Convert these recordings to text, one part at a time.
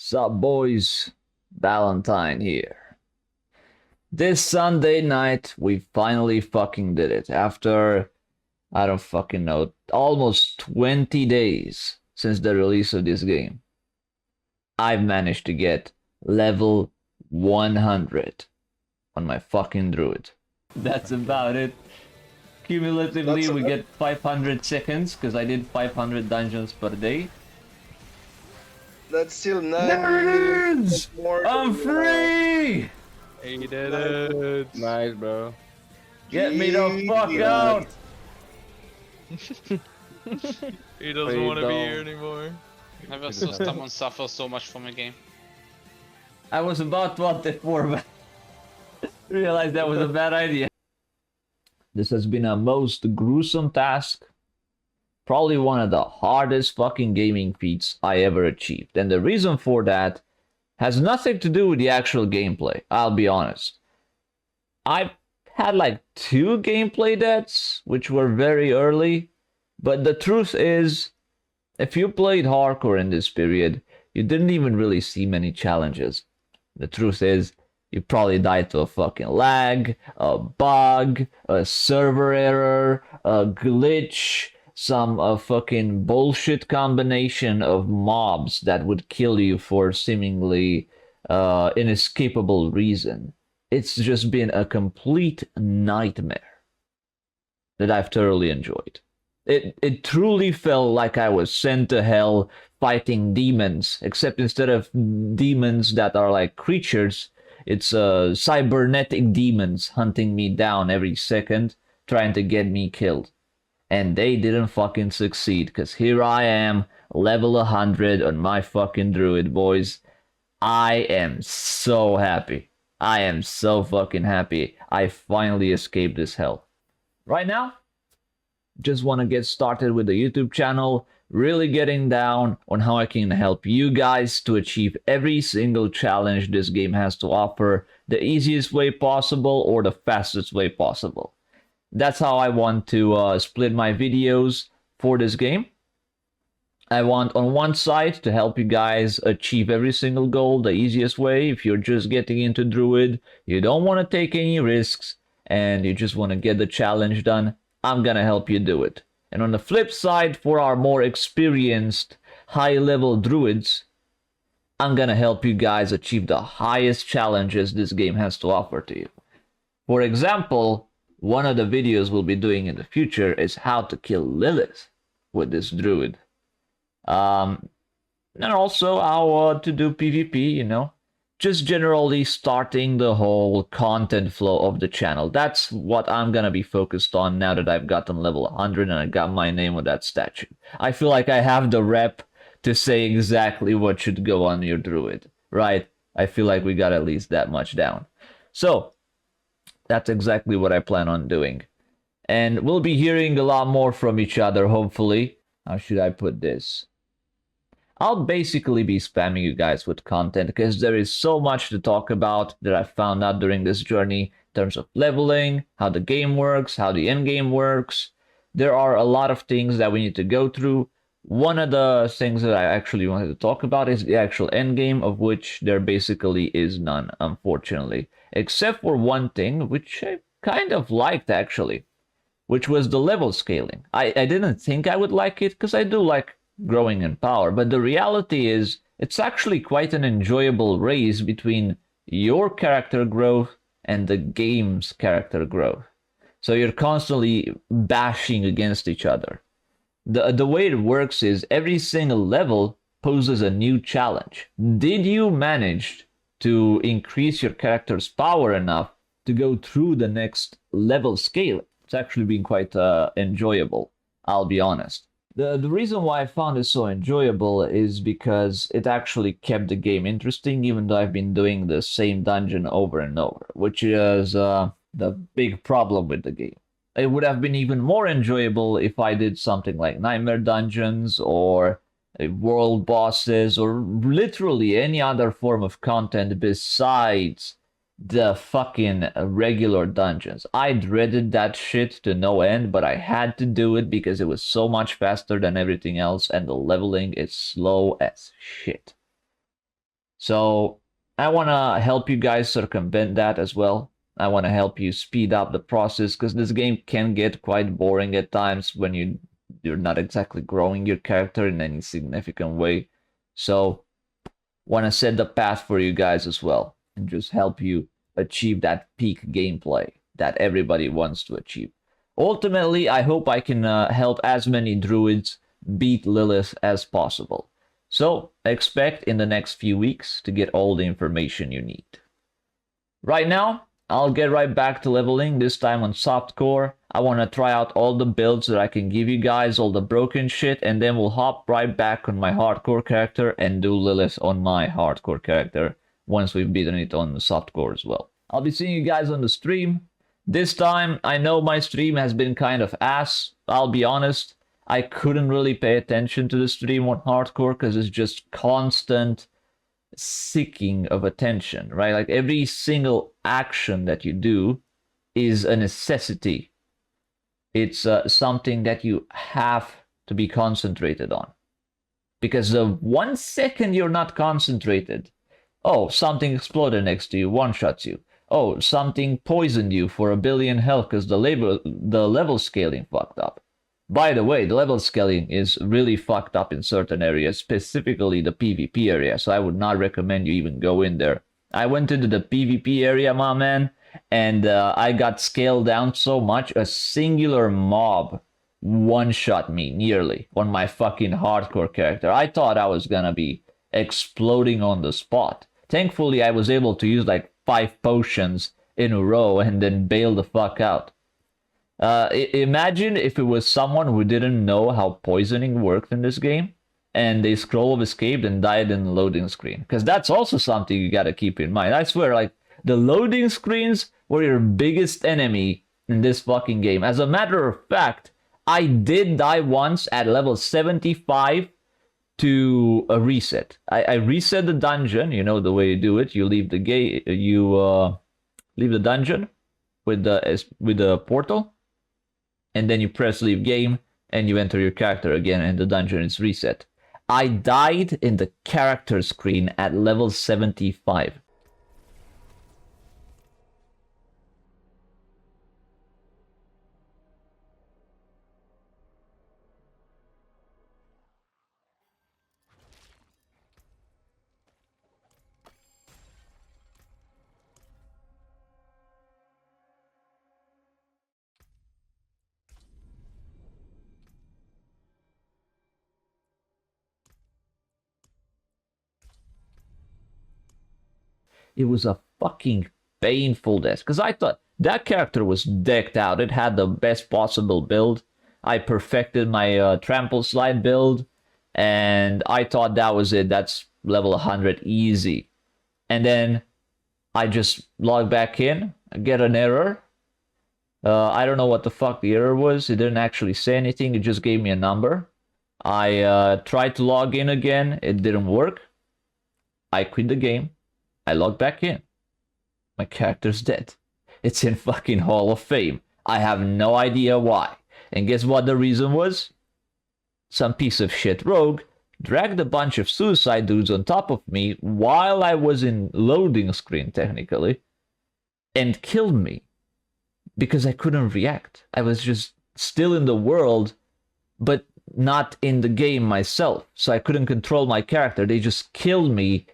Sup boys, Valentine here. This Sunday night, we finally fucking did it. After, I don't fucking know, almost 20 days since the release of this game. I've managed to get level 100 on my fucking Druid. That's about it. Cumulatively, we get 500 seconds, because I did 500 dungeons per day. That's still There it is! I'm free! Hey, you did it! Nice, bro. Get me the fuck out! He doesn't want to be here anymore. Never saw someone suffer so much from a game. I was about to alt F4, but realized that was a bad idea. This has been a most gruesome task. Probably one of the hardest fucking gaming feats I ever achieved. And the reason for that has nothing to do with the actual gameplay, I'll be honest. I've had like 2 gameplay deaths, which were very early. But the truth is, if you played hardcore in this period, you didn't even really see many challenges. The truth is, you probably died to a fucking lag, a bug, a server error, a glitch, some fucking bullshit combination of mobs that would kill you for seemingly inescapable reason. It's just been a complete nightmare that I've thoroughly enjoyed. It truly felt like I was sent to hell fighting demons, except instead of demons that are like creatures, it's cybernetic demons hunting me down every second, trying to get me killed. And they didn't fucking succeed, because here I am, level 100 on my fucking Druid, boys. I am so happy. I am so fucking happy. I finally escaped this hell. Right now, just want to get started with the YouTube channel, really getting down on how I can help you guys to achieve every single challenge this game has to offer, the easiest way possible or the fastest way possible. That's how I want to split my videos for this game. I want on one side to help you guys achieve every single goal the easiest way. If you're just getting into Druid, you don't want to take any risks, and you just want to get the challenge done, I'm gonna help you do it. And on the flip side, for our more experienced, high-level Druids, I'm gonna help you guys achieve the highest challenges this game has to offer to you. For example, one of the videos we'll be doing in the future is how to kill Lilith with this Druid. And also how to do PvP, you know. Just generally starting the whole content flow of the channel. That's what I'm gonna be focused on now that I've gotten level 100 and I got my name with that statue. I feel like I have the rep to say exactly what should go on your Druid, right? I feel like we got at least that much down. So, that's exactly what I plan on doing. And we'll be hearing a lot more from each other, hopefully. How should I put this? I'll basically be spamming you guys with content because there is so much to talk about that I found out during this journey in terms of leveling, how the game works, how the end game works. There are a lot of things that we need to go through. One of the things that I actually wanted to talk about is the actual end game, of which there basically is none, unfortunately. Except for one thing, which I kind of liked actually, which was the level scaling. I didn't think I would like it because I do like growing in power, but the reality is it's actually quite an enjoyable race between your character growth and the game's character growth. So you're constantly bashing against each other. The way it works is every single level poses a new challenge. Did you manage to increase your character's power enough to go through the next level scale? It's actually been quite enjoyable, I'll be honest. The reason why I found it so enjoyable is because it actually kept the game interesting, even though I've been doing the same dungeon over and over, which is the big problem with the game. It would have been even more enjoyable if I did something like Nightmare Dungeons or world bosses or literally any other form of content besides the fucking regular dungeons. I dreaded that shit to no end, but I had to do it because it was so much faster than everything else, and the leveling is slow as shit. So I want to help you guys circumvent that as well. I want to help you speed up the process because this game can get quite boring at times when you're not exactly growing your character in any significant way. So want to set the path for you guys as well and just help you achieve that peak gameplay that everybody wants to achieve. Ultimately, I hope I can help as many druids beat Lilith as possible. So expect in the next few weeks to get all the information you need. Right now, I'll get right back to leveling, this time on softcore. I want to try out all the builds that I can give you guys, all the broken shit, and then we'll hop right back on my hardcore character and do Lilith on my hardcore character once we've beaten it on the softcore as well. I'll be seeing you guys on the stream. This time, I know my stream has been kind of ass, I'll be honest. I couldn't really pay attention to the stream on hardcore because it's just constant seeking of attention, right? Like every single action that you do is a necessity. It's something that you have to be concentrated on. Because the 1 second you're not concentrated, oh, something exploded next to you, one-shots you. Oh, something poisoned you for 1 billion health because the level scaling fucked up. By the way, the level scaling is really fucked up in certain areas, specifically the PvP area, so I would not recommend you even go in there. I went into the PvP area, my man, and I got scaled down so much, a singular mob one-shot me, nearly, on my fucking hardcore character. I thought I was gonna be exploding on the spot. Thankfully, I was able to use like 5 potions in a row and then bail the fuck out. Imagine if it was someone who didn't know how poisoning worked in this game and they scroll of escaped and died in the loading screen. Because that's also something you gotta keep in mind. I swear, like, the loading screens were your biggest enemy in this fucking game. As a matter of fact, I did die once at level 75 to a reset. I reset the dungeon, you know the way you do it. You leave the gate, leave the dungeon with the portal. And then you press leave game, and you enter your character again, and the dungeon is reset. I died in the character screen at level 75. It was a fucking painful death, because I thought that character was decked out. It had the best possible build. I perfected my trample slide build, and I thought that was it. That's level 100 easy. And then I just log back in, get an error. I don't know what the fuck the error was. It didn't actually say anything. It just gave me a number. I tried to log in again. It didn't work. I quit the game. I log back in. My character's dead. It's in fucking Hall of Fame. I have no idea why. And guess what the reason was? Some piece of shit rogue dragged a bunch of suicide dudes on top of me while I was in loading screen, technically, and killed me. Because I couldn't react. I was just still in the world, but not in the game myself. So I couldn't control my character. They just killed me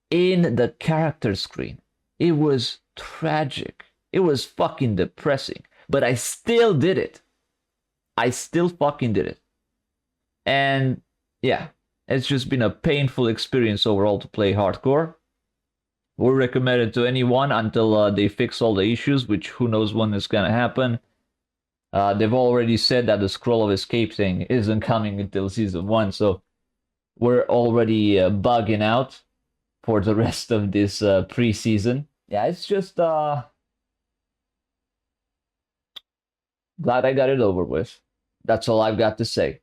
in the character screen. It was tragic. It was fucking depressing. But I still did it. I still fucking did it. And yeah, it's just been a painful experience overall to play hardcore. We'll recommend it to anyone until they fix all the issues, which who knows when it's gonna happen. They've already said that the scroll of escape thing isn't coming until season 1, so we're already bugging out for the rest of this pre-season. Yeah, it's just glad I got it over with. That's all I've got to say.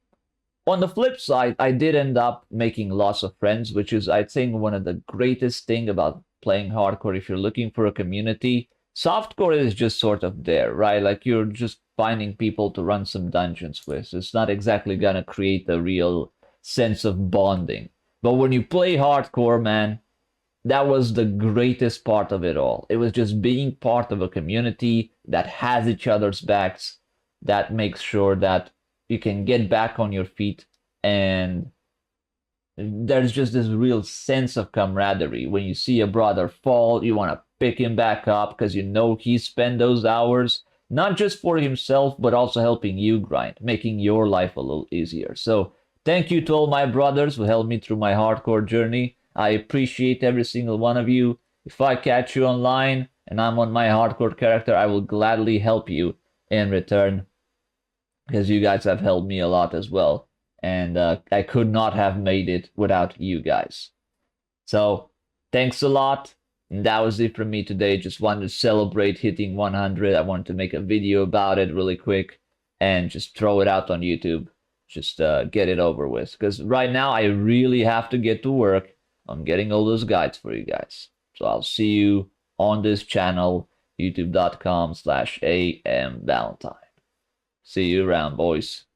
On the flip side, I did end up making lots of friends, which is, I think, one of the greatest thing about playing hardcore. If you're looking for a community, softcore is just sort of there, right? Like, you're just finding people to run some dungeons with. It's not exactly gonna create a real sense of bonding. But when you play hardcore, man, that was the greatest part of it all. It was just being part of a community that has each other's backs, that makes sure that you can get back on your feet, and there's just this real sense of camaraderie. When you see a brother fall, you want to pick him back up because you know he spent those hours not just for himself, but also helping you grind, making your life a little easier. So thank you to all my brothers who helped me through my hardcore journey. I appreciate every single one of you. If I catch you online and I'm on my hardcore character, I will gladly help you in return, because you guys have helped me a lot as well. And I could not have made it without you guys. So thanks a lot. And that was it from me today. Just wanted to celebrate hitting 100. I wanted to make a video about it really quick and just throw it out on YouTube. Just get it over with. Because right now I really have to get to work on getting all those guides for you guys. So I'll see you on this channel, youtube.com/amvalentine. See you around, boys.